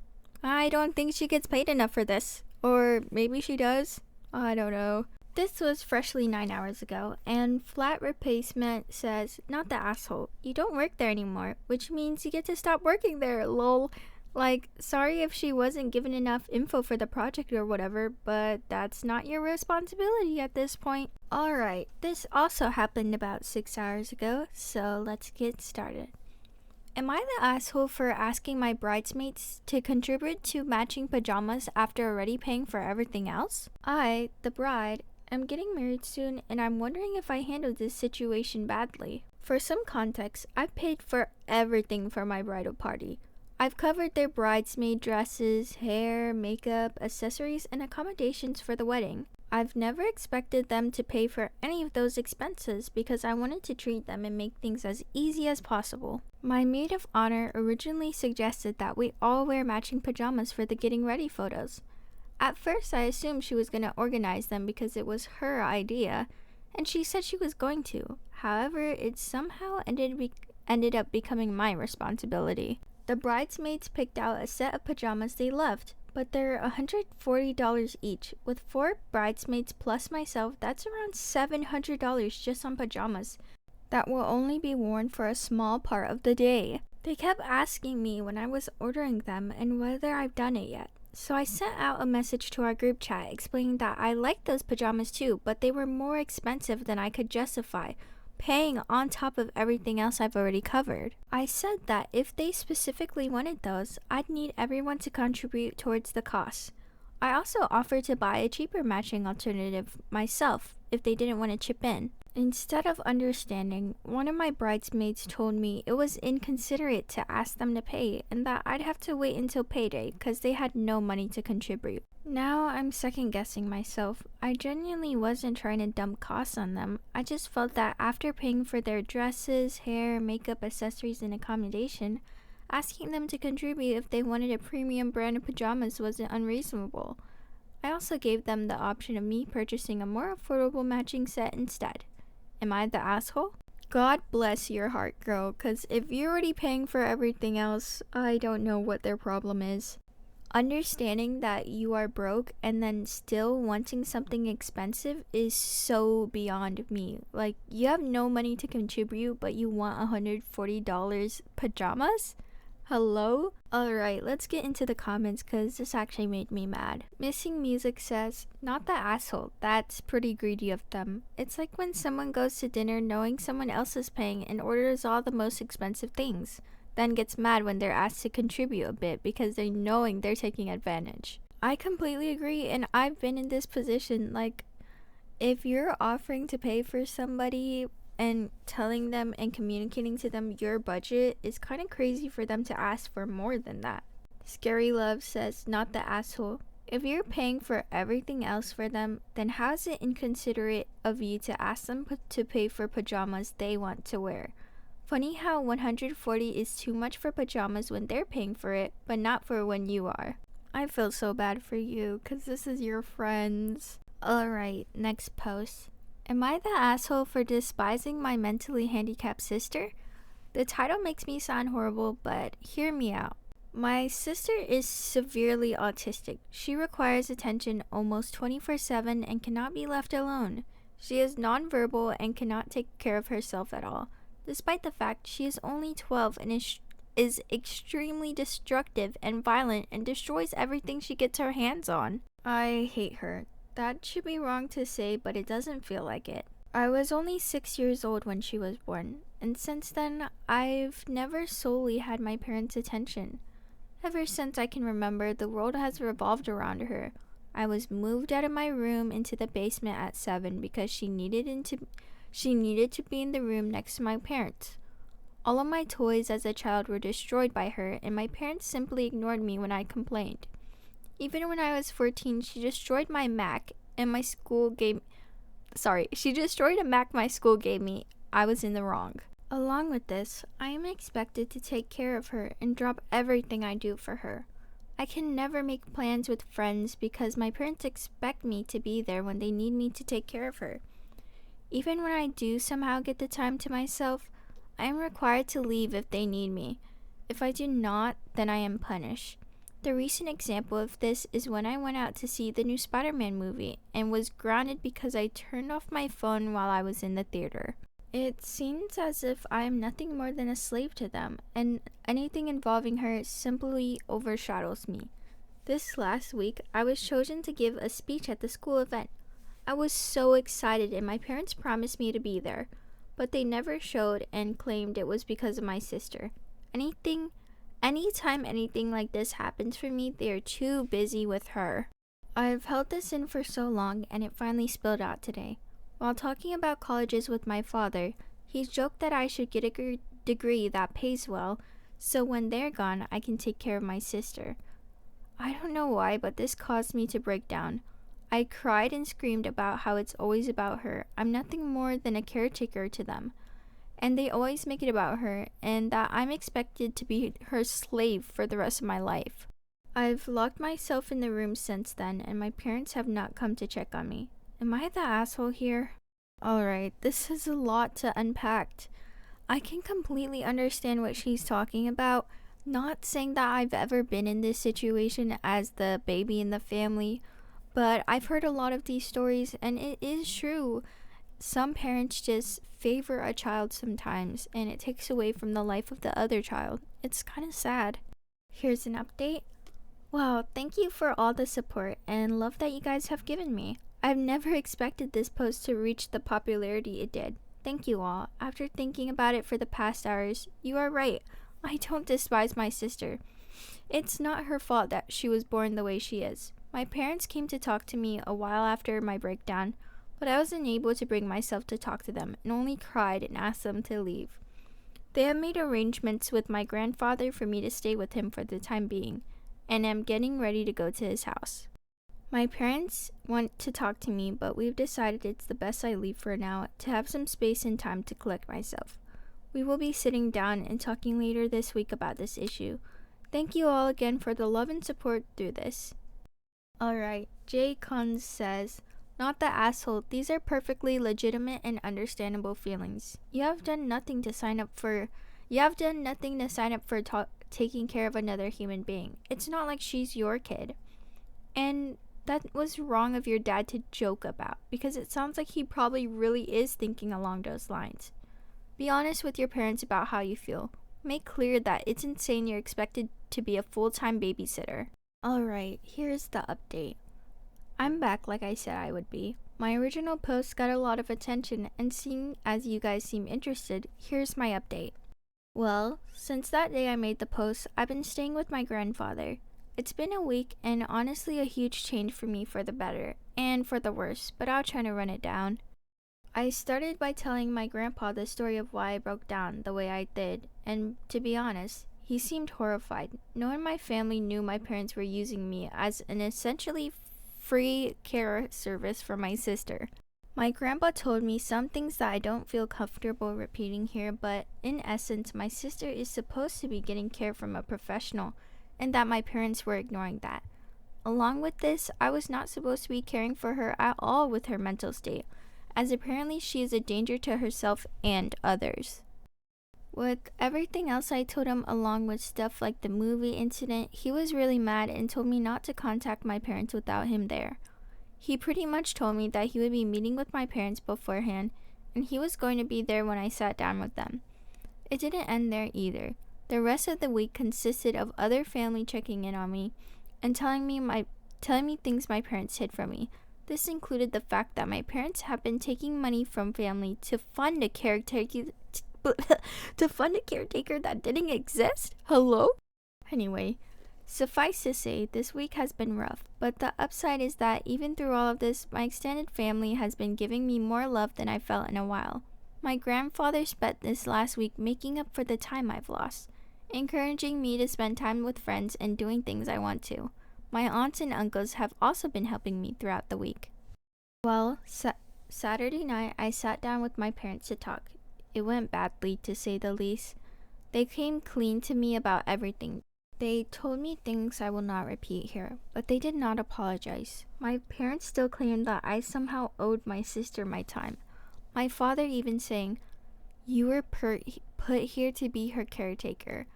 I don't think she gets paid enough for this. Or maybe she does. I don't know. This was freshly 9 hours ago, and Flat Replacement says, not the asshole, you don't work there anymore, which means you get to stop working there, lol. Like, sorry if she wasn't given enough info for the project or whatever, but that's not your responsibility at this point. Alright, this also happened about 6 hours ago, so let's get started. Am I the asshole for asking my bridesmaids to contribute to matching pajamas after already paying for everything else? I, the bride, am getting married soon and I'm wondering if I handled this situation badly. For some context, I've paid for everything for my bridal party. I've covered their bridesmaid dresses, hair, makeup, accessories, and accommodations for the wedding. I've never expected them to pay for any of those expenses because I wanted to treat them and make things as easy as possible. My maid of honor originally suggested that we all wear matching pajamas for the getting ready photos. At first, I assumed she was going to organize them because it was her idea, and she said she was going to. However, it somehow ended up becoming my responsibility. The bridesmaids picked out a set of pajamas they loved, but they're $140 each. With 4 bridesmaids plus myself, that's around $700 just on pajamas that will only be worn for a small part of the day. They kept asking me when I was ordering them and whether I've done it yet. So I sent out a message to our group chat explaining that I liked those pajamas too, but they were more expensive than I could justify, paying on top of everything else I've already covered. I said that if they specifically wanted those, I'd need everyone to contribute towards the cost. I also offered to buy a cheaper matching alternative myself if they didn't want to chip in. Instead of understanding, one of my bridesmaids told me it was inconsiderate to ask them to pay and that I'd have to wait until payday because they had no money to contribute. Now I'm second guessing myself. I genuinely wasn't trying to dump costs on them. I just felt that after paying for their dresses, hair, makeup, accessories, and accommodation, asking them to contribute if they wanted a premium brand of pajamas wasn't unreasonable. I also gave them the option of me purchasing a more affordable matching set instead. Am I the asshole? God bless your heart, girl, because if you're already paying for everything else, I don't know what their problem is. Understanding that you are broke and then still wanting something expensive is so beyond me. Like, you have no money to contribute, but you want $140 pajamas? Hello? Alright, let's get into the comments because this actually made me mad. Missing Music says, not the asshole, that's pretty greedy of them. It's like when someone goes to dinner knowing someone else is paying and orders all the most expensive things, then gets mad when they're asked to contribute a bit because they're knowing they're taking advantage. I completely agree, and I've been in this position. Like, if you're offering to pay for somebody and telling them and communicating to them your budget, is kind of crazy for them to ask for more than that. Scary Love says, not the asshole. If you're paying for everything else for them, then how is it inconsiderate of you to ask them to pay for pajamas they want to wear? Funny how 140 is too much for pajamas when they're paying for it, but not for when you are. I feel so bad for you, cause this is your friends. Alright, next post. Am I the asshole for despising my mentally handicapped sister? The title makes me sound horrible, but hear me out. My sister is severely autistic. She requires attention almost 24/7 and cannot be left alone. She is nonverbal and cannot take care of herself at all, despite the fact she is only 12 and is extremely destructive and violent and destroys everything she gets her hands on. I hate her. That should be wrong to say, but it doesn't feel like it. I was only 6 years old when she was born, and since then, I've never solely had my parents' attention. Ever since I can remember, the world has revolved around her. I was moved out of my room into the basement at 7 because she needed to be in the room next to my parents. All of my toys as a child were destroyed by her, and my parents simply ignored me when I complained. Even when I was 14, she destroyed my Mac and my school gave she destroyed a Mac my school gave me. I was in the wrong. Along with this, I am expected to take care of her and drop everything I do for her. I can never make plans with friends because my parents expect me to be there when they need me to take care of her. Even when I do somehow get the time to myself, I am required to leave if they need me. If I do not, then I am punished. The recent example of this is when I went out to see the new Spider-Man movie and was grounded because I turned off my phone while I was in the theater. It seems as if I am nothing more than a slave to them, and anything involving her simply overshadows me. This last week, I was chosen to give a speech at the school event. I was so excited and my parents promised me to be there, but they never showed and claimed it was because of my sister. Anytime anything like this happens for me, they are too busy with her. I've held this in for so long and it finally spilled out today. While talking about colleges with my father, he joked that I should get a degree that pays well, so when they're gone, I can take care of my sister. I don't know why, but this caused me to break down. I cried and screamed about how it's always about her. I'm nothing more than a caretaker to them. And they always make it about her, and that I'm expected to be her slave for the rest of my life. I've locked myself in the room since then, and my parents have not come to check on me. Am I the asshole here? Alright, this is a lot to unpack. I can completely understand what she's talking about. Not saying that I've ever been in this situation as the baby in the family, but I've heard a lot of these stories, and it is true. Some parents just favor a child sometimes, and it takes away from the life of the other child. It's kind of sad. Here's an update. Wow, thank you for all the support and love that you guys have given me. I've never expected this post to reach the popularity it did. Thank you all. After thinking about it for the past hours, you are right. I don't despise my sister. It's not her fault that she was born the way she is. My parents came to talk to me a while after my breakdown, but I wasn't able to bring myself to talk to them and only cried and asked them to leave. They have made arrangements with my grandfather for me to stay with him for the time being, and am getting ready to go to his house. My parents want to talk to me, but we've decided it's the best I leave for now to have some space and time to collect myself. We will be sitting down and talking later this week about this issue. Thank you all again for the love and support through this. Alright, Jay Cons says, not the asshole, these are perfectly legitimate and understandable feelings. You have done nothing to sign up for taking care of another human being. It's not like she's your kid. And that was wrong of your dad to joke about, because it sounds like he probably really is thinking along those lines. Be honest with your parents about how you feel. Make clear that it's insane you're expected to be a full-time babysitter. Alright, here's the update. I'm back like I said I would be. My original post got a lot of attention, and seeing as you guys seem interested, here's my update. Well, since that day I made the post, I've been staying with my grandfather. It's been a week and honestly a huge change for me for the better and for the worse, but I'll try to run it down. I started by telling my grandpa the story of why I broke down the way I did, and to be honest, he seemed horrified. No one in my family knew my parents were using me as an essentially free care service for my sister. My grandpa told me some things that I don't feel comfortable repeating here, but in essence, my sister is supposed to be getting care from a professional, and that my parents were ignoring that. Along with this, I was not supposed to be caring for her at all with her mental state, as apparently she is a danger to herself and others. With everything else I told him, along with stuff like the movie incident, he was really mad and told me not to contact my parents without him there. He pretty much told me that he would be meeting with my parents beforehand, and he was going to be there when I sat down with them. It didn't end there either. The rest of the week consisted of other family checking in on me and telling me things my parents hid from me. This included the fact that my parents have been taking money from family to fund a caretaker that didn't exist? Hello? Anyway, suffice to say, this week has been rough, but the upside is that even through all of this, my extended family has been giving me more love than I felt in a while. My grandfather spent this last week making up for the time I've lost, encouraging me to spend time with friends and doing things I want to. My aunts and uncles have also been helping me throughout the week. Well, Saturday night I sat down with my parents to talk. It went badly, to say the least. They came clean to me about everything. They told me things I will not repeat here, but they did not apologize. My parents still claimed that I somehow owed my sister my time. My father even saying, "You were put here to be her caretaker."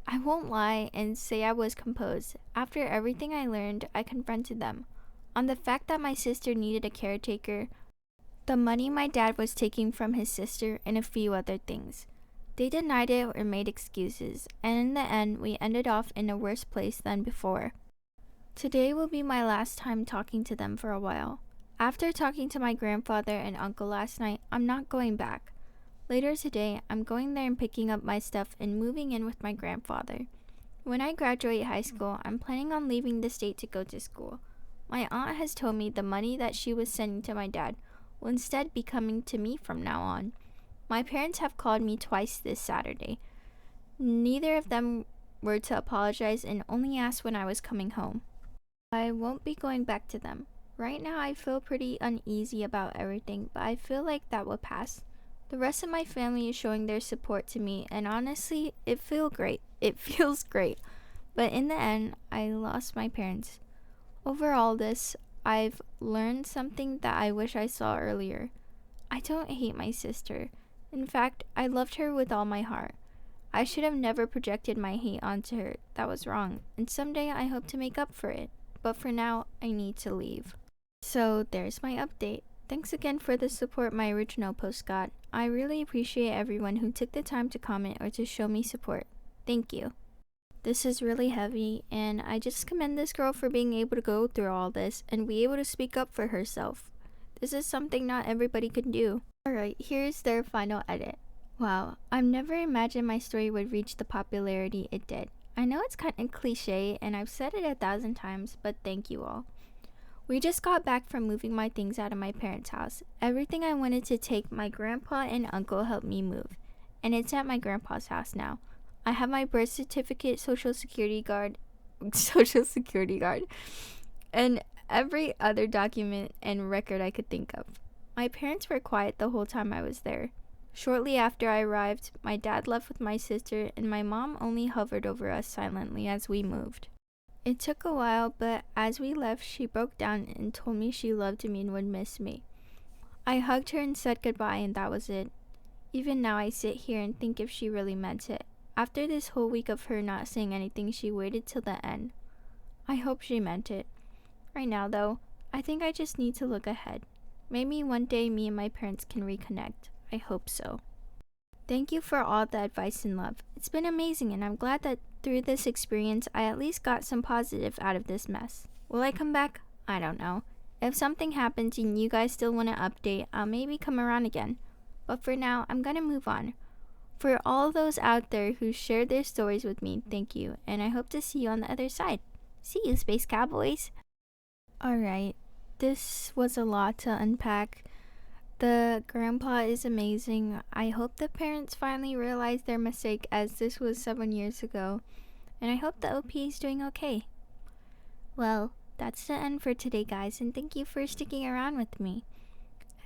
I won't lie and say I was composed. After everything I learned, I confronted them on the fact that my sister needed a caretaker, the money my dad was taking from his sister, and a few other things. They denied it or made excuses, and in the end, we ended off in a worse place than before. Today will be my last time talking to them for a while. After talking to my grandfather and uncle last night, I'm not going back. Later today, I'm going there and picking up my stuff and moving in with my grandfather. When I graduate high school, I'm planning on leaving the state to go to school. My aunt has told me the money that she was sending to my dad will instead be coming to me from now on. My parents have called me twice this Saturday. Neither of them were to apologize and only asked when I was coming home. I won't be going back to them. Right now I feel pretty uneasy about everything, but I feel like that will pass. The rest of my family is showing their support to me, and honestly, it feels great. But in the end, I lost my parents. Over all this, I've learned something that I wish I saw earlier. I don't hate my sister. In fact, I loved her with all my heart. I should have never projected my hate onto her. That was wrong, and someday I hope to make up for it. But for now, I need to leave. So there's my update. Thanks again for the support my original post got. I really appreciate everyone who took the time to comment or to show me support. Thank you. This is really heavy, and I just commend this girl for being able to go through all this and be able to speak up for herself. This is something not everybody can do. Alright, here's their final edit. Wow, I've never imagined my story would reach the popularity it did. I know it's kind of cliche, and I've said it 1,000 times, but thank you all. We just got back from moving my things out of my parents' house. Everything I wanted to take, my grandpa and uncle helped me move, and it's at my grandpa's house now. I have my birth certificate, social security card, and every other document and record I could think of. My parents were quiet the whole time I was there. Shortly after I arrived, my dad left with my sister, and my mom only hovered over us silently as we moved. It took a while, but as we left, she broke down and told me she loved me and would miss me. I hugged her and said goodbye, and that was it. Even now I sit here and think if she really meant it. After this whole week of her not saying anything, she waited till the end. I hope she meant it. Right now, though, I think I just need to look ahead. Maybe one day me and my parents can reconnect. I hope so. Thank you for all the advice and love. It's been amazing, and I'm glad that through this experience, I at least got some positive out of this mess. Will I come back? I don't know. If something happens and you guys still want to update, I'll maybe come around again. But for now, I'm gonna move on. For all those out there who shared their stories with me, thank you, and I hope to see you on the other side. See you, Space Cowboys! Alright, this was a lot to unpack. The grandpa is amazing. I hope the parents finally realized their mistake, as this was 7 years ago, and I hope the OP is doing okay. Well, that's the end for today, guys, and thank you for sticking around with me.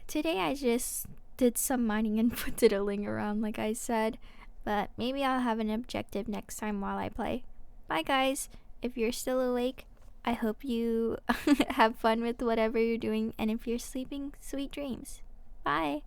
Today I just did some mining and fiddling around, like I said, but maybe I'll have an objective next time while I play. Bye, guys. If you're still awake, I hope you have fun with whatever you're doing, and if you're sleeping, sweet dreams. Bye.